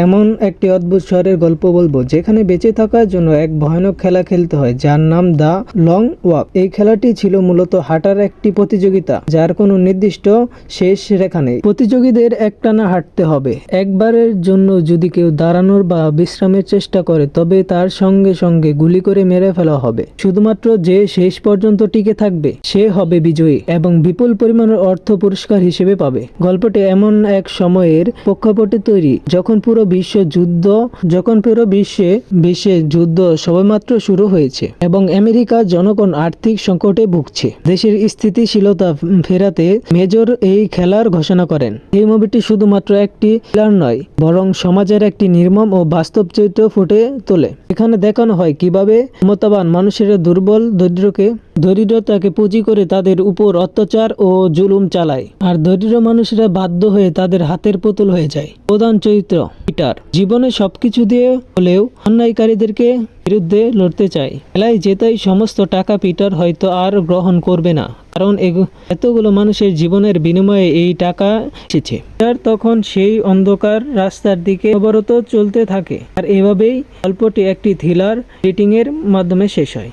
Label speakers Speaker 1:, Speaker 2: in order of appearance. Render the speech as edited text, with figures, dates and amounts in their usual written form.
Speaker 1: এমন একটি অদ্ভুত শহরের গল্প বলবো যেখানে বেঁচে থাকার জন্য এক ভয়ানক খেলা খেলতে হয় যার নাম দ্য লং ওয়াক। এই খেলাটি ছিল মূলত হাঁটার একটি প্রতিযোগিতা যার কোনো নির্দিষ্ট শেষ রেখা নেই। প্রতিযোগীদের একটানা হাঁটতে হবে। একবারের জন্য যদি কেউ দাঁড়ানোর বা বিশ্রামের চেষ্টা করে তবে তার সঙ্গে সঙ্গে গুলি করে মেরে ফেলা হবে। শুধুমাত্র যে শেষ পর্যন্ত টিকে থাকবে সে হবে বিজয়ী এবং বিপুল পরিমাণের অর্থ পুরস্কার হিসেবে পাবে। গল্পটি এমন এক সময়ের প্রেক্ষাপটে তৈরি যখন পুরো বিশ্বে যুদ্ধ সবেমাত্র শুরু হয়েছে এবং আমেরিকার জনগণ আর্থিক সংকটে ভুগছে। দেশের স্থিতিশীলতা ফেরাতে মেজর এই খেলার ঘোষণা করেন। এই মুভিটি শুধুমাত্র একটি খেলার নয় বরং সমাজের একটি নির্মম ও বাস্তব চিত্র ফুটে তোলে। এখানে দেখানো হয় কিভাবে ক্ষমতাবান মানুষেরা দুর্বল দরিদ্রতাকে পুঁজি করে তাদের উপর অত্যাচার ও জুলুম চালায়, আর দরিদ্র মানুষেরা বাধ্য হয়ে তাদের হাতের পুতুল হয়ে যায়। প্রধান চরিত্র পিটার জীবনে সবকিছু দিয়ে হলেও অন্যায়কারীদেরকে বিরুদ্ধে লড়তে চায়। খেলায় জেতাই সমস্ত টাকা পিটার হয়তো আর গ্রহণ করবে না, কারণ এতগুলো মানুষের জীবনের বিনিময়ে এই টাকা এসেছে। পিটার তখন সেই অন্ধকার রাস্তার দিকে অবরত চলতে থাকে, আর এভাবেই গল্পটি একটি থ্রিলার রেটিং এর মাধ্যমে শেষ হয়।